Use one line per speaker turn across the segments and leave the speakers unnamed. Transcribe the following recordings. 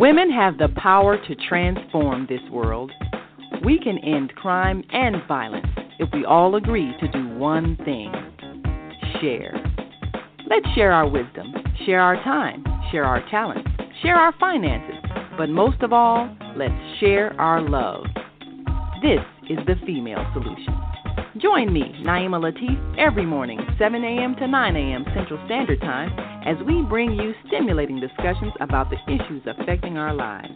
Women have the power to transform this world. We can end crime and violence if we all agree to do one thing: share. Let's share our wisdom, share our time, share our talents, share our finances, but most of all, let's share our love. This is the Female Solution. Join me, Naima Latif, every morning, 7 a.m. to 9 a.m. Central Standard Time, as we bring you stimulating discussions about the issues affecting our lives.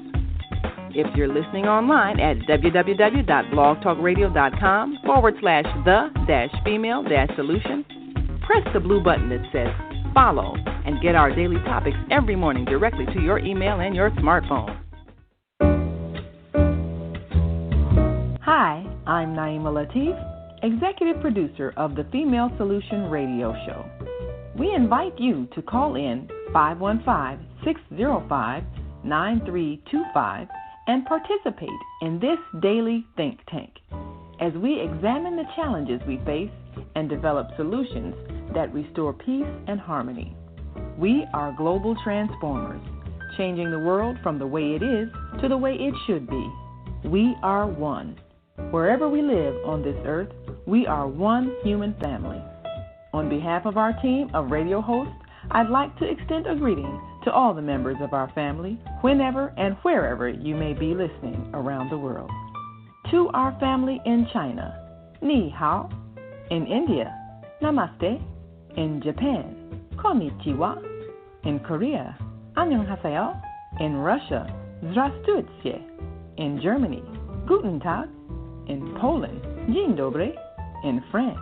If you're listening online at www.blogtalkradio.com/the-female-solution, press the blue button that says follow and get our daily topics every morning directly to your email and your smartphone. Hi, I'm Naima Latif, Executive Producer of the Female Solution Radio Show. We invite you to call in 515-605-9325 and participate in this daily think tank as we examine the challenges we face and develop solutions that restore peace and harmony. We are global transformers, changing the world from the way it is to the way it should be. We are one. Wherever we live on this earth, we are one human family. On behalf of our team of radio hosts, I'd like to extend a greeting to all the members of our family, whenever and wherever you may be listening around the world. To our family in China, Ni Hao. In India, Namaste. In Japan, Konnichiwa. In Korea, Annyeonghaseyo. In Russia, Здравствуйте. In Germany, Guten Tag. In Poland, Dzień dobry. In France,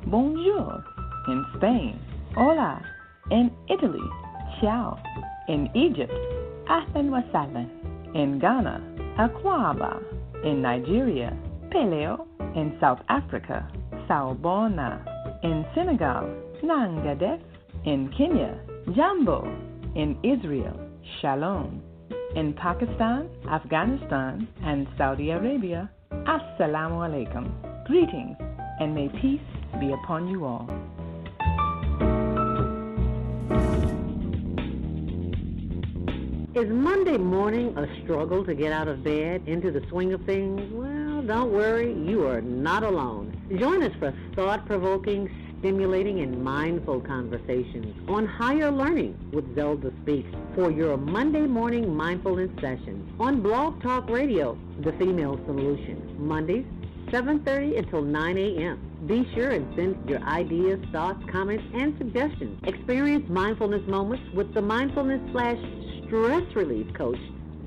Bonjour. In Spain, Hola. In Italy, Ciao. In Egypt, Ahlan wa sahlan. In Ghana, Akwaba. In Nigeria, Peleo. In South Africa, Sawubona. In Senegal, Nangadef. In Kenya, Jambo. In Israel, Shalom. In Pakistan, Afghanistan, and Saudi Arabia, Assalamu alaikum. Greetings, and may peace be upon you all.
Is Monday morning a struggle to get out of bed into the swing of things? Well, don't worry, you are not alone. Join us for thought-provoking, stimulating, and mindful conversations on higher learning with ZeldaSpeaks for your Monday morning mindfulness sessions on Blog Talk Radio, The Female Solution, Mondays, 7:30 until 9 a.m. Be sure and send your ideas, thoughts, comments, and suggestions. Experience mindfulness moments with the mindfulness/stress relief coach,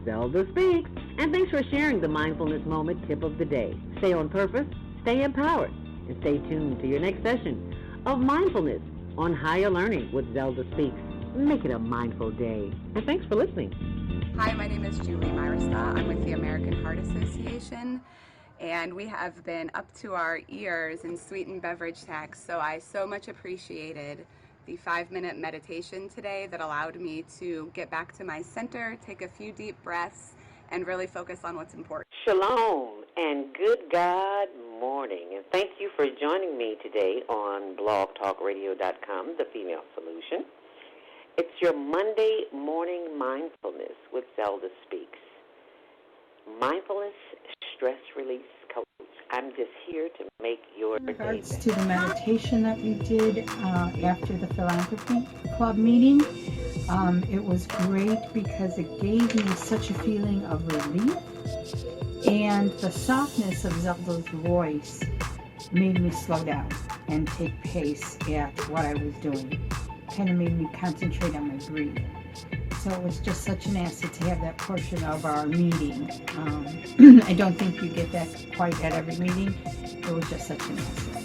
ZeldaSpeaks. And thanks for sharing the mindfulness moment tip of the day. Stay on purpose, stay empowered, and stay tuned to your next session of mindfulness on higher learning with ZeldaSpeaks. Make it a mindful day. And thanks for listening.
Hi, my name is Julie Myrista. I'm with the American Heart Association, and we have been up to our ears in sweetened beverage tax, so I so much appreciated the 5-minute meditation today that allowed me to get back to my center, take a few deep breaths, and really focus on what's important.
Shalom and good God morning. And thank you for joining me today on blogtalkradio.com, The Female Solution. It's your Monday morning mindfulness with ZeldaSpeaks. Mindfulness stress release coach. I'm just here to make your day better.
In regards to the meditation that we did after the Philanthropy Club meeting, it was great because it gave me such a feeling of relief, and the softness of Zelda's voice made me slow down and take pace at what I was doing. Kind of made me concentrate on my breathing. So it was just such an asset to have that portion of our meeting. I don't think you get that quite at every meeting. It was just such an asset.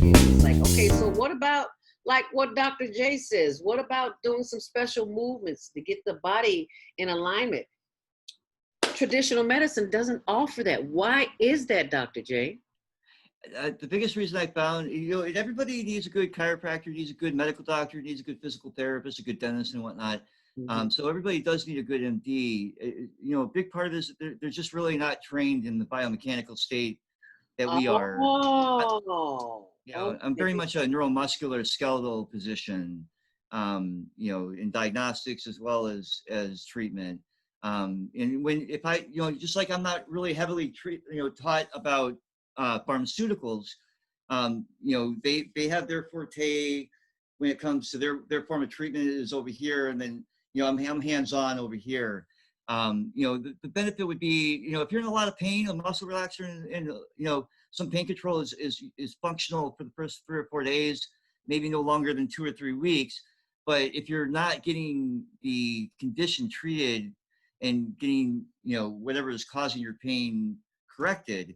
It's like, okay, so what about like what Dr. J says? What about doing some special movements to get the body in alignment? Traditional medicine doesn't offer that. Why is that, Dr. J?
The biggest reason I found, everybody needs a good chiropractor, needs a good medical doctor, needs a good physical therapist, a good dentist and whatnot. So everybody does need a good MD. You know, a big part of this, they're just really not trained in the biomechanical state that we are.
Oh,
You know, I'm very much a neuromuscular skeletal physician, you know, in diagnostics as well as treatment. And if I, you know, just like I'm not really heavily taught about pharmaceuticals, you know, they have their forte when it comes to their form of treatment is over here, and then, you know, I'm hands-on over here. You know, the benefit would be, you know, if you're in a lot of pain, a muscle relaxer and you know, some pain control is functional for the first 3 or 4 days, maybe no longer than 2 or 3 weeks. But if you're not getting the condition treated and getting, you know, whatever is causing your pain corrected,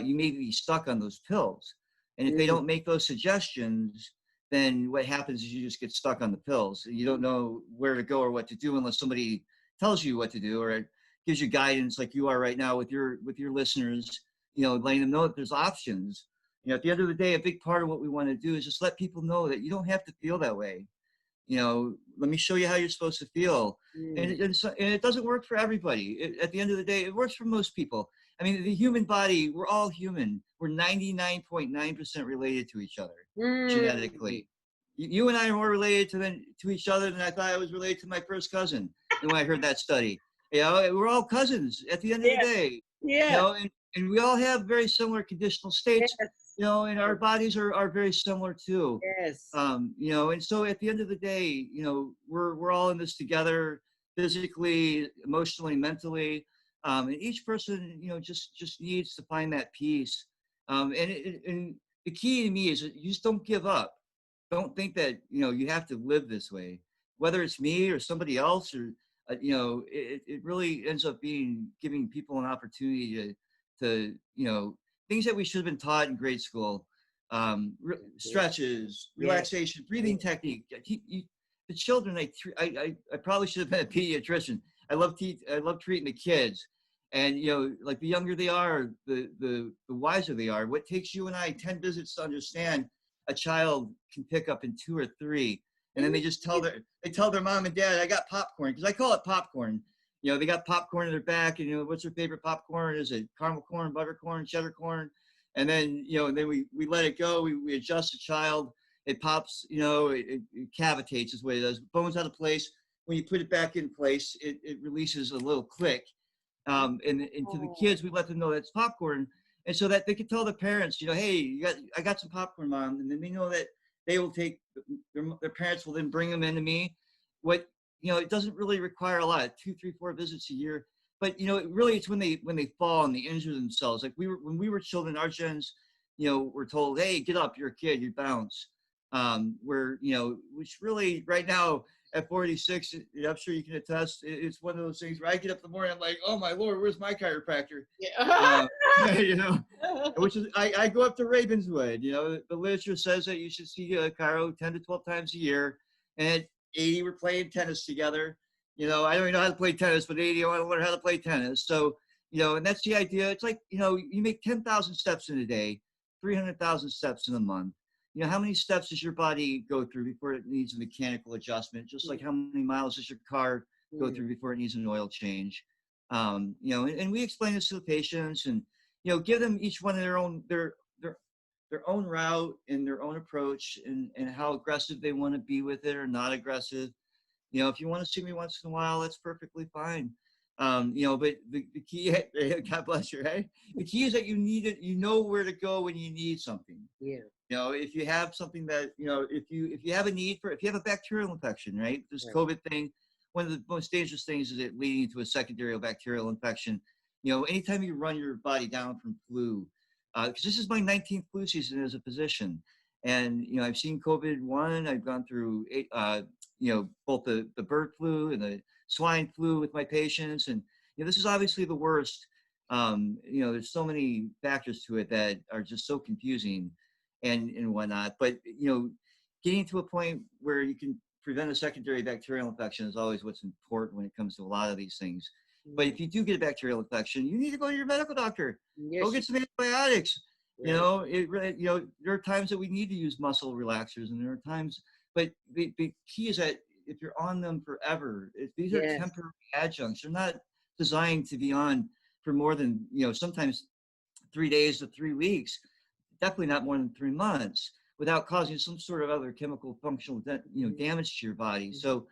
you may be stuck on those pills. And if they don't make those suggestions, then what happens is you just get stuck on the pills. You don't know where to go or what to do unless somebody tells you what to do or gives you guidance, like you are right now with your listeners, you know, letting them know that there's options. You know, at the end of the day, a big part of what we want to do is just let people know that you don't have to feel that way. You know, let me show you how you're supposed to feel. And it doesn't work for everybody. At the end of the day, it works for most people. I mean, the human body, we're all human. We're 99.9% related to each other genetically. You and I are more related to each other than I thought I was related to my first cousin. And when I heard that study, you know, we're all cousins at the end of the day.
Yeah.
You know, and we all have very similar conditional states. You know, and our bodies are very similar too.
Yes.
You know, and so at the end of the day, you know, we're all in this together, physically, emotionally, mentally, and each person, you know, just needs to find that peace. And the key to me is that you just don't give up. Don't think that, you know, you have to live this way, whether it's me or somebody else, or you know, it really ends up giving people an opportunity to you know, things that we should have been taught in grade school, stretches, relaxation, breathing technique. The children, I probably should have been a pediatrician. I love treating the kids, and you know, like the younger they are, the wiser they are. What takes you and I 10 visits to understand, a child can pick up in 2 or 3, and then they just tell their mom and dad, I got popcorn, because I call it popcorn. You know, they got popcorn in their back, and you know, what's their favorite popcorn? Is it caramel corn, butter corn, cheddar corn? And then, you know, then we let it go. We adjust the child. It pops, you know, it cavitates is what it does. Bone's out of place. When you put it back in place, it releases a little click. And to the kids, we let them know that's popcorn. And so that they can tell their parents, you know, hey, I got some popcorn, Mom. And then they know that they will take, their parents will then bring them into me. You know, it doesn't really require a lot, 2, 3, 4 visits a year. But you know, it's when they fall and they injure themselves. Like when we were children, our gens, you know, were told, hey, get up, you're a kid, you bounce. Where, you know, which really right now at 46, I'm sure you can attest, it's one of those things where I get up in the morning, I'm like, oh my Lord, where's my chiropractor? You know, which is, I go up to Ravenswood. You know, the literature says that you should see a chiro 10 to 12 times a year. And at 80, we're playing tennis together. You know, I don't even know how to play tennis, but 80, I want to learn how to play tennis. So, you know, and that's the idea. It's like, you know, you make 10,000 steps in a day, 300,000 steps in a month. You know, how many steps does your body go through before it needs a mechanical adjustment? Just like how many miles does your car go through before it needs an oil change? You know, and we explain this to the patients, and, you know, give them each one their own route and their own approach, and how aggressive they want to be with it or not aggressive. You know, if you want to see me once in a while, that's perfectly fine. You know, but the key, God bless you, right? The key is that you know where to go when you need something.
Yeah.
You know, if you have something that, you know, if you have a need for, if you have a bacterial infection, right? This COVID thing, one of the most dangerous things is it leading to a secondary bacterial infection. You know, anytime you run your body down from flu, because this is my 19th flu season as a physician. And, you know, I've seen COVID-1, I've gone through, you know, both the bird flu and the swine flu with my patients. And, you know, this is obviously the worst. You know, there's so many factors to it that are just so confusing and whatnot. But, you know, getting to a point where you can prevent a secondary bacterial infection is always what's important when it comes to a lot of these things. But if you do get a bacterial infection, you need to go to your medical doctor.
Yes.
Go get some antibiotics. You know, you know, there are times that we need to use muscle relaxers, and there are times, but the key is that if you're on them forever, these are
Yes.
temporary adjuncts. They're not designed to be on for more than, sometimes 3 days to 3 weeks, definitely not more than 3 months, without causing some sort of other chemical functional damage to your body. So,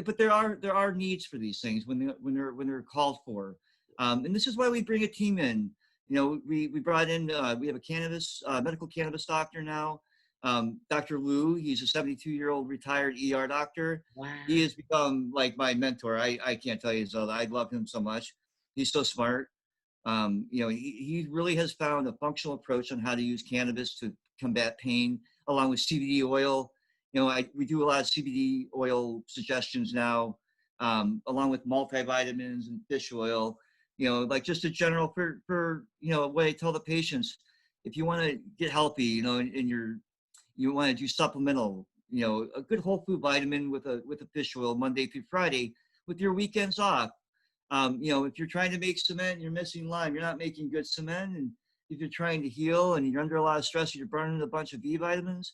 but there are needs for these things when they're called for, and this is why we bring a team in. We brought in we have a medical cannabis doctor now, Dr. Lou. He's a 72-year-old retired ER doctor.
Wow.
He has become like my mentor. I can't tell you, Zelda. I love him so much. He's so smart. He really has found a functional approach on how to use cannabis to combat pain, along with CBD oil. We do a lot of CBD oil suggestions now, along with multivitamins and fish oil. Like just a general for what I tell the patients, if you want to get healthy, and you want to do supplemental, a good whole food vitamin with a fish oil Monday through Friday with your weekends off. If you're trying to make cement and you're missing lime, you're not making good cement. And if you're trying to heal and you're under a lot of stress, you're burning a bunch of B vitamins,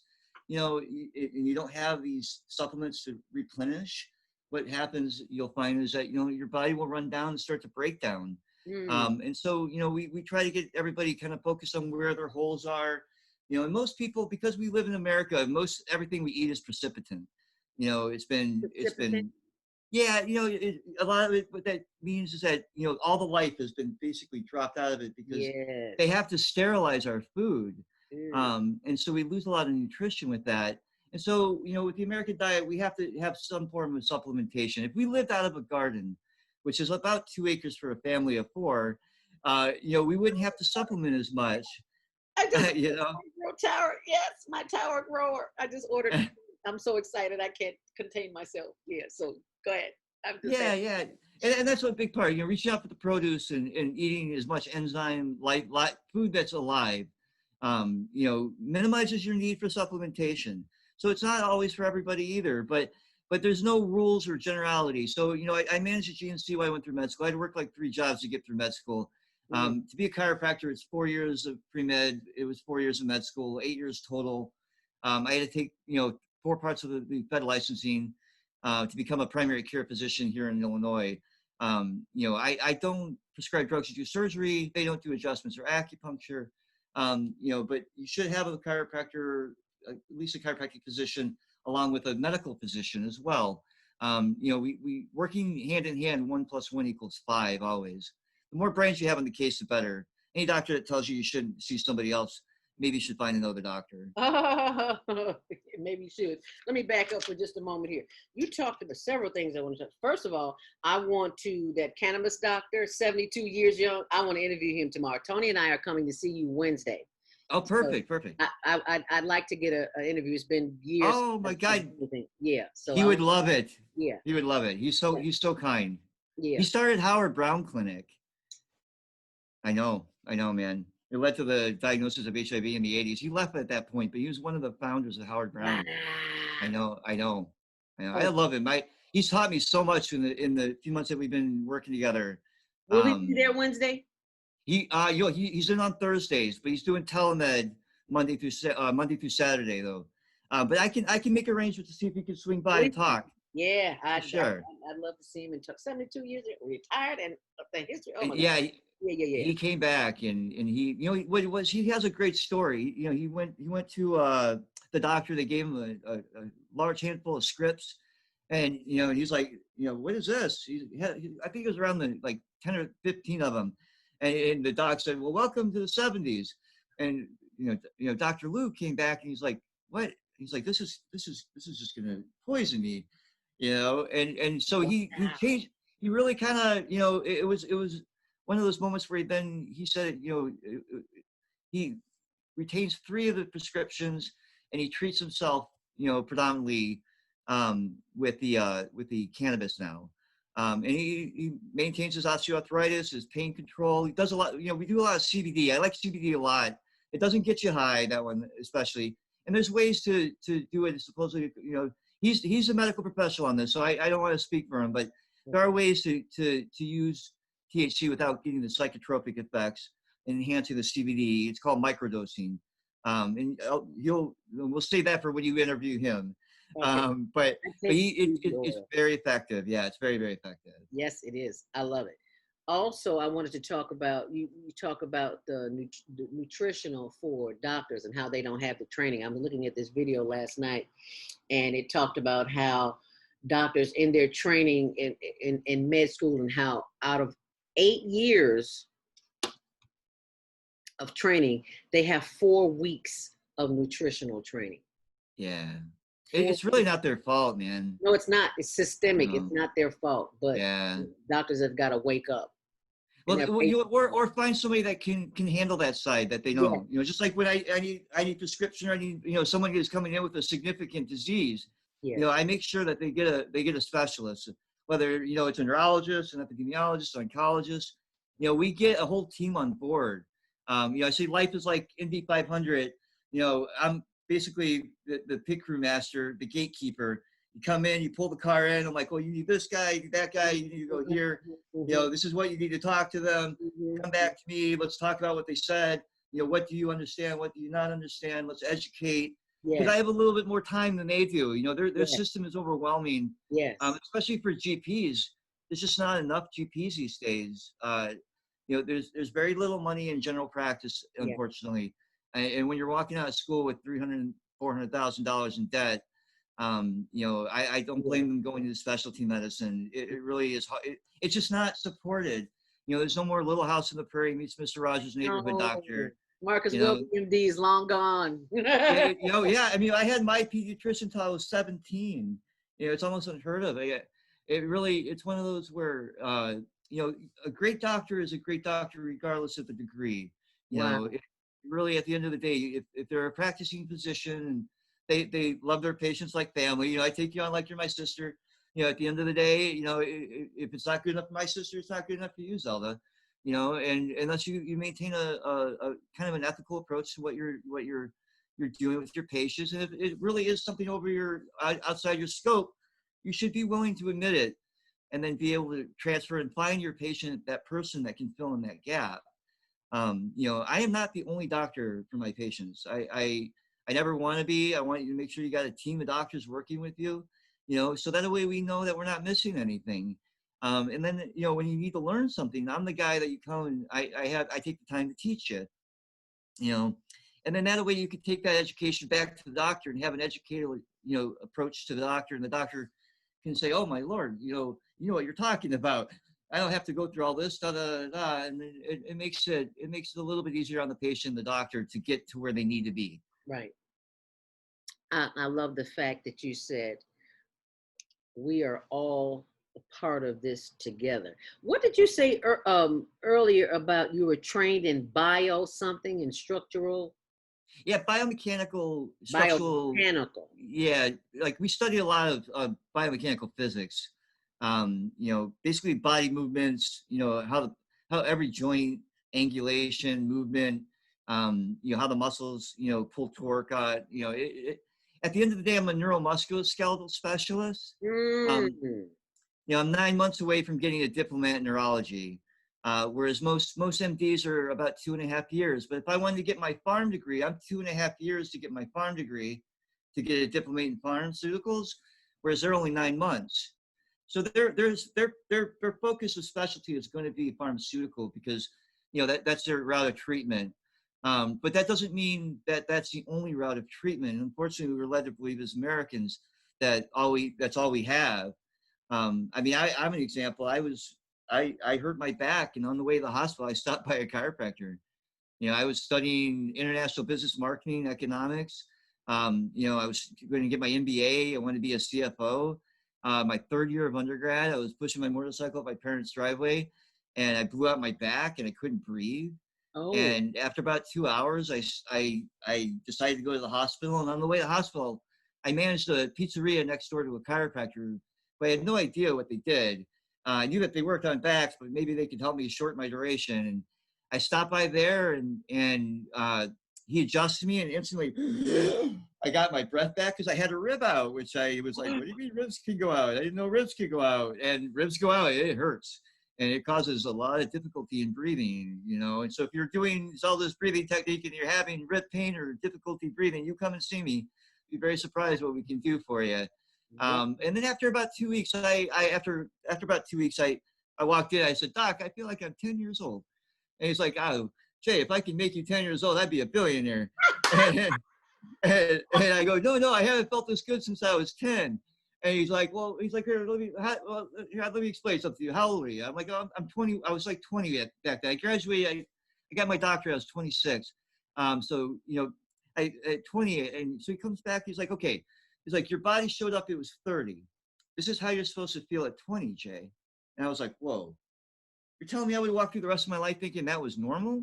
and you don't have these supplements to replenish, what happens, you'll find, is that, your body will run down and start to break down. And so, we try to get everybody kind of focused on where their holes are, and most people, because we live in America, everything we eat is precipitant. It's been, yeah, a lot of it, what that means is that, all the life has been basically dropped out of it because they have to sterilize our food. And so we lose a lot of nutrition with that. And so, with the American diet, we have to have some form of supplementation. If we lived out of a garden, which is about 2 acres for a family of 4, we wouldn't have to supplement as much.
I just grow tower. Yes, my tower grower. I just ordered. I'm so excited. I can't contain myself. Yeah. So go ahead.
Yeah. And that's a big part. Reaching out for the produce and eating as much enzyme like food that's alive. Minimizes your need for supplementation. So it's not always for everybody either. But there's no rules or generality. So I managed a GNC while I went through med school. I had to work like 3 jobs to get through med school. To be a chiropractor, it's 4 years of pre-med. It was 4 years of med school, 8 years total. I had to take, 4 parts of the Fed licensing to become a primary care physician here in Illinois. I don't prescribe drugs or do surgery. They don't do adjustments or acupuncture. But you should have a chiropractor, at least a chiropractic physician, along with a medical physician as well. We working hand in hand, 1 + 1 = 5 always. The more brains you have in the case, the better. Any doctor that tells you shouldn't see somebody else, maybe you should find another doctor.
Maybe you should. Let me back up for just a moment here. You talked about several things I want to talk. First of all, that cannabis doctor, 72 years young, I want to interview him tomorrow. Tony and I are coming to see you Wednesday.
Oh, perfect, perfect.
I'd like to get an interview. It's been years.
Oh my God.
Yeah. So
he would love it.
Yeah.
He would love it. He's so kind.
Yeah.
He started Howard Brown Clinic. I know, man. It led to the diagnosis of HIV in the 80s. He left at that point, but he was one of the founders of Howard Brown. I know. I love him. He's taught me so much in the few months that we've been working together.
Will he be there Wednesday?
He's in on Thursdays, but he's doing telemed Monday through Saturday though. But I can make arrangements to see if he can swing by and talk.
Yeah, I'd love to see him and talk. 72 years retired and the history. Oh my God. Yeah.
He came back and he, he has a great story. He went to the doctor. They gave him a large handful of scripts, and he's like, what is this? I think it was around 10 or 15 of them, and the doc said, well, welcome to the 70s, and Dr. Lou came back and he's like, what? He's like, this is just gonna poison me, and so he changed. He really kind of, it was one of those moments where he said, he retains 3 of the prescriptions and he treats himself, predominantly with the cannabis now. And he maintains his osteoarthritis, his pain control. He does a lot, we do a lot of CBD. I like CBD a lot. It doesn't get you high, that one especially. And there's ways to do it. Supposedly, he's a medical professional on this, so I don't want to speak for him, but there are ways to use THC without getting the psychotropic effects and enhancing the CBD. It's called microdosing. And we'll say that for when you interview him.
Okay.
But
I take
it's
oil.
very effective. Yeah, it's very, very effective.
Yes, it is. I love it. Also, I wanted to talk about you talk about the nutritional for doctors and how they don't have the training. I was looking at this video last night, and it talked about how doctors in their training in med school, and how out of 8 years of training, they have 4 weeks of nutritional training.
Yeah.
Four
It's really
weeks.
not their fault, man.
No, it's not. It's systemic. It's
No.
not their fault, but
Yeah.
doctors have got to wake up. And
Well,
their
you
patients,
or find somebody that can handle that side that they
yeah,
know. Just like when I need prescription, or I need someone who's coming in with a significant disease.
yes,
I make sure that they get a specialist, whether it's a neurologist, an epidemiologist, oncologist. We get a whole team on board. I say life is like Indy 500. I'm basically the pit crew master, the gatekeeper. You come in, you pull the car in. I'm like, oh, you need this guy, you need that guy, you need to go here. This is what you need to talk to them. Come back to me. Let's talk about what they said. What do you understand? What do you not understand? Let's educate. Because I
yes,
have a little bit more time than they do. Their
yes,
system is overwhelming,
yes,
especially for GPs. There's just not enough GPs these days. There's very little money in general practice,
yes,
unfortunately. And when you're walking out of school with $300,000, $400,000 in debt, I don't
yes.
blame them going into specialty medicine. It really is hard. It's just not supported. There's no more Little House on the Prairie meets Mr. Rogers' Neighborhood
No,
Doctor.
Marcus
You know,
Wilson, MD, is long gone.
yeah. I mean, I had my pediatrician until I was 17. It's almost unheard of. It's one of those where, a great doctor is a great doctor regardless of the degree.
Wow.
Really, at the end of the day, if they're a practicing physician and they love their patients like family, I take you on like you're my sister. At the end of the day, if it's not good enough for my sister, it's not good enough for you, Zelda. And unless you maintain a kind of an ethical approach to what you're doing with your patients, and if it really is something over your outside your scope, you should be willing to admit it, and then be able to transfer and find your patient that person that can fill in that gap. I am not the only doctor for my patients. I never want to be. I want you to make sure you got a team of doctors working with you, so that way we know that we're not missing anything. And then, when you need to learn something, I'm the guy that you come and I take the time to teach you, and then that way you could take that education back to the doctor and have an educated, approach to the doctor, and the doctor can say, oh my Lord, you know what you're talking about. I don't have to go through all this, da, da, da, da. And it makes it a little bit easier on the patient and the doctor to get to where they need to be.
Right. I love the fact that you said we are all a part of this together. What did you say earlier about you were trained in bio something and structural?
Yeah, biomechanical, structural.
Biomechanical.
Yeah, like we study a lot of biomechanical physics. Basically body movements. How every joint, angulation, movement. How the muscles, pull torque. At the end of the day, I'm a neuromusculoskeletal specialist. I'm 9 months away from getting a diplomate in neurology, whereas most MDs are about 2.5 years. But if I wanted to get my farm degree, I'm 2.5 years to get my farm degree, to get a diplomate in pharmaceuticals, whereas they're only 9 months. So their focus of specialty is going to be pharmaceutical because that's their route of treatment. But that doesn't mean that that's the only route of treatment. And unfortunately, we're led to believe as Americans that's all we have. I'm an example. I hurt my back, and on the way to the hospital, I stopped by a chiropractor. I was studying international business marketing, economics. I was going to get my MBA. I wanted to be a CFO. My third year of undergrad, I was pushing my motorcycle up my parents' driveway, and I blew out my back, and I couldn't breathe.
Oh.
And after about 2 hours, I decided to go to the hospital. And on the way to the hospital, I managed a pizzeria next door to a chiropractor, but I had no idea what they did. I knew that they worked on backs, but maybe they could help me shorten my duration. And I stopped by there, and he adjusted me, and instantly I got my breath back because I had a rib out, which I was like, what do you mean ribs can go out? I didn't know ribs could go out. And ribs go out, it hurts. And it causes a lot of difficulty in breathing, And so if you're doing Zelda's breathing technique and you're having rib pain or difficulty breathing, you come and see me, be very surprised what we can do for you. And then after about 2 weeks, after about 2 weeks, I walked in. I said, Doc, I feel like I'm 10 years old. And he's like, oh, Jay, if I can make you 10 years old, I'd be a billionaire. And I go, no, I haven't felt this good since I was 10. And he's like, here, let me explain something to you. How old are you? I'm like, oh, I'm 20. I was like 20 back then. I graduated. I got my doctorate. I was 26. So, at 28. And so he comes back. He's like, okay. He's like, your body showed up. It was 30. This is how you're supposed to feel at 20, Jay. And I was like, whoa. You're telling me I would walk through the rest of my life thinking that was normal?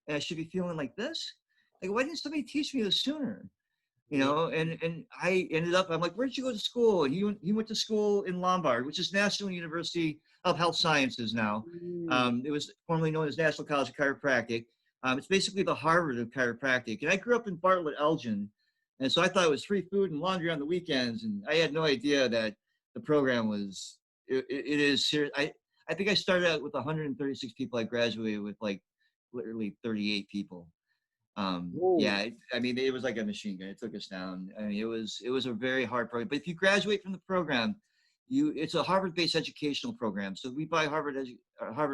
And I should be feeling like this? Like, why didn't somebody teach me this sooner? And I ended up, I'm like, where'd you go to school? And he went to school in Lombard, which is National University of Health Sciences now. It was formerly known as National College of Chiropractic. It's basically the Harvard of chiropractic. And I grew up in Bartlett, Elgin. And so I thought it was free food and laundry on the weekends. And I had no idea that the program was, it is serious. I think I started out with 136 people. I graduated with like literally 38 people. Yeah, I mean, it was like a machine gun. It took us down. I mean, it was a very hard program. But if you graduate from the program, it's a Harvard-based educational program. So we buy Harvard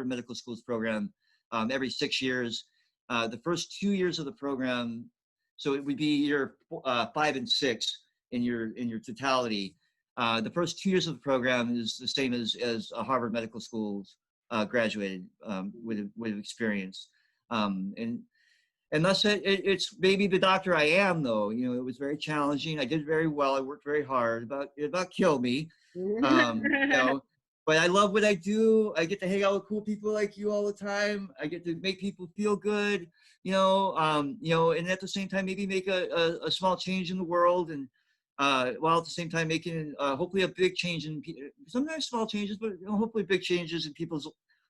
Medical School's program every 6 years. The first 2 years of the program, so it would be year 5 and 6 in your totality. The first 2 years of the program is the same as a Harvard Medical School's graduated with experience, and thus it's maybe the doctor I am, though. It was very challenging. I did very well. I worked very hard. It about killed me. But I love what I do. I get to hang out with cool people like you all the time. I get to make people feel good, and at the same time, maybe make a small change in the world, and while at the same time making hopefully a big change in sometimes small changes, but hopefully big changes in people's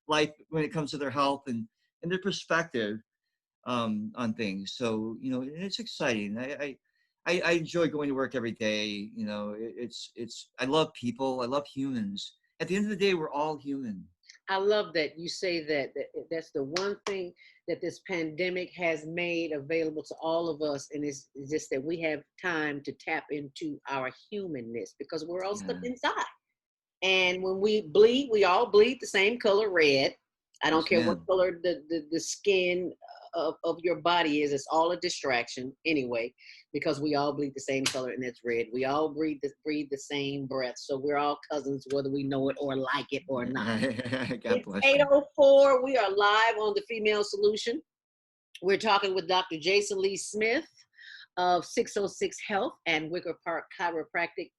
life when it comes to their health and their perspective on things. So, it's exciting. I enjoy going to work every day. I love people. I love humans. At the end of the day, we're all human.
I love that you say that's the one thing that this pandemic has made available to all of us. And it's just that we have time to tap into our humanness because we're all stuck inside. And when we bleed, we all bleed the same color red. I don't care what color the skin of your body is. It's all a distraction anyway, because we all bleed the same color, and it's red. We all breathe the same breath. So we're all cousins, whether we know it or like it or not.
God bless
it's 8:04. We are live on The Female Solution. We're talking with Dr. Jason Lee Smith of 606 Health and Wicker Park Chiropractic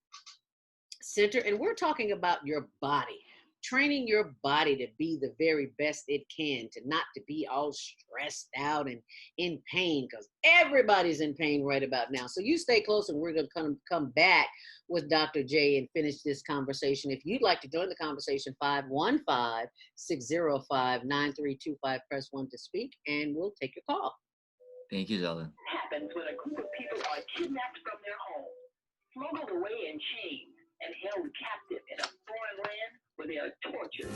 Center. And we're talking about your body. Training your body to be the very best it can, to not to be all stressed out and in pain, because everybody's in pain right about now. So you stay close, and we're going to come back with Dr. J and finish this conversation. If you'd like to join the conversation, 515-605-9325, press 1 to speak, and we'll take your call.
Thank you, Zelda.
Happens when a group of people are kidnapped from their home, smuggled away in chains, and held captive in a foreign land where they are tortured.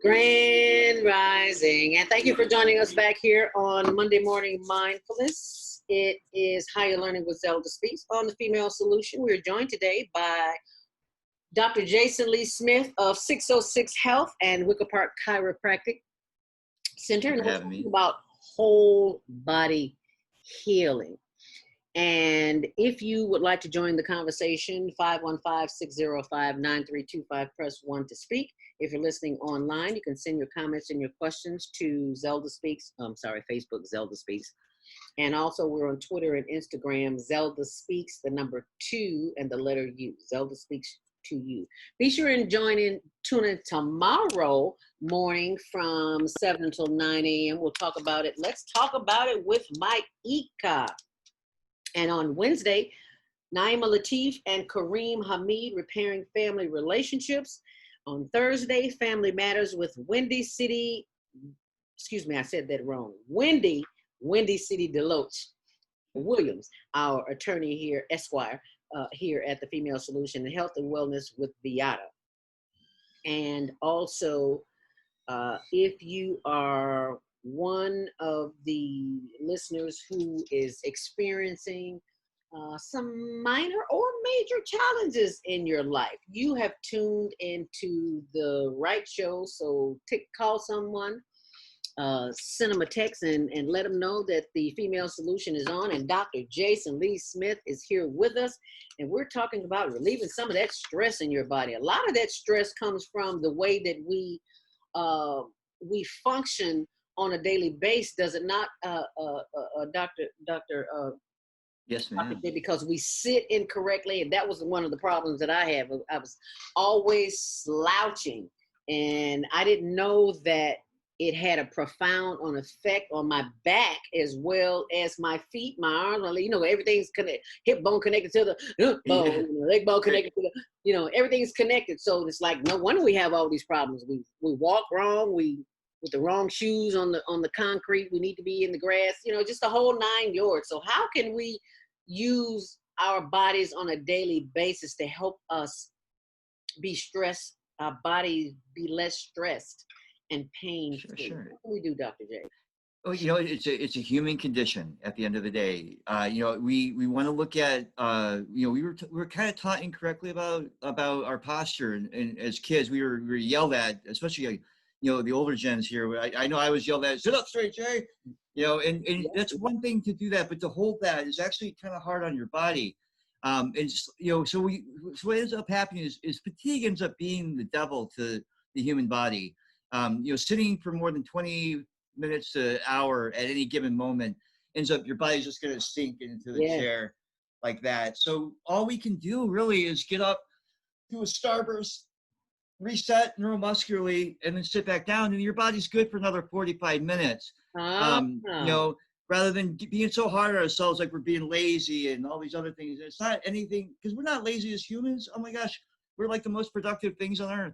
Grand Rising, and thank you for joining us back here on Monday Morning Mindfulness. It is Higher Learning with ZeldaSpeaks on The Female Solution. We're joined today by Dr. Jason Lee Smith of 606 Health and Wicker Park Chiropractic Center, and we're talking about whole body healing. And if you would like to join the conversation, 515-605-9325, press 1 to speak. If you're listening online, you can send your comments and your questions to Facebook, ZeldaSpeaks. And also we're on Twitter and Instagram, ZeldaSpeaks, the number 2 and the letter U, ZeldaSpeaks to you. Be sure and tune in tomorrow morning from 7 until 9 a.m. We'll talk about it. Let's talk about it with Mike Ika. And on Wednesday, Naima Latif and Kareem Hamid, repairing family relationships. On Thursday, Family Matters with Windy City, excuse me, I said that wrong. Windy City Deloach Williams, our attorney here, Esquire, here at the Female Solution, and Health and Wellness with Beata. And also, if you are one of the listeners who is experiencing some minor or major challenges in your life, you have tuned into the right show. So call someone, send them a text and let them know that the Female Solution is on, and Dr. Jason Lee Smith is here with us, and we're talking about relieving some of that stress in your body. A lot of that stress comes from the way that we function on a daily basis, does it not, Dr.
Yes, ma'am.
Because we sit incorrectly, and that was one of the problems that I have. I was always slouching, and I didn't know that it had a profound effect on my back as well as my feet, my arms. Everything's connected. Hip bone connected to the bone, leg bone connected to the, everything's connected. So it's like, no wonder we have all these problems. We walk wrong. We with the wrong shoes on the concrete. We need to be in the grass. Just the whole 9 yards. So how can we use our bodies on a daily basis to help us be stressed, our bodies be less stressed and pain-free?
Sure.
What can we do, Dr. J?
Oh, it's a human condition at the end of the day. We want to look at, we were kind of taught incorrectly about our posture, and as kids we were yelled at, especially the older gens here. I know I was yelled at, sit up straight, Jay. And that's one thing to do that, but to hold that is actually kind of hard on your body. So what ends up happening is fatigue ends up being the devil to the human body. Sitting for more than 20 minutes to an hour at any given moment ends up, your body's just going to sink into the chair like that. So all we can do really is get up, do a starburst, reset neuromuscularly, and then sit back down, and your body's good for another 45 minutes. Rather than being so hard on ourselves, like we're being lazy and all these other things. It's not anything, because we're not lazy as humans. Oh my gosh, we're like the most productive things on earth.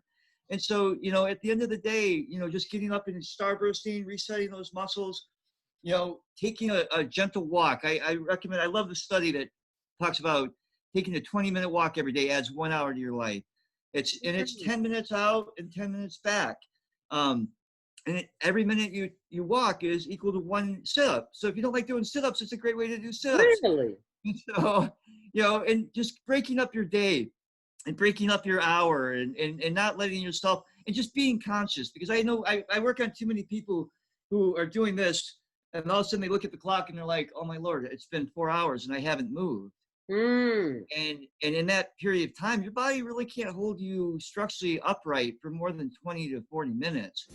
And so, at the end of the day, just getting up and starbursting, resetting those muscles, taking a gentle walk. I recommend, I love the study that talks about taking a 20-minute walk every day adds 1 hour to your life. It's 10 minutes out and 10 minutes back. And every minute you walk is equal to 1 sit-up. So if you don't like doing sit-ups, it's a great way to do sit-ups.
Really?
So, and just breaking up your day and breaking up your hour and not letting yourself, and just being conscious, because I know I work on too many people who are doing this, and all of a sudden they look at the clock and they're like, oh my Lord, it's been 4 hours and I haven't moved. And in that period of time, your body really can't hold you structurally upright for more than 20 to 40 minutes.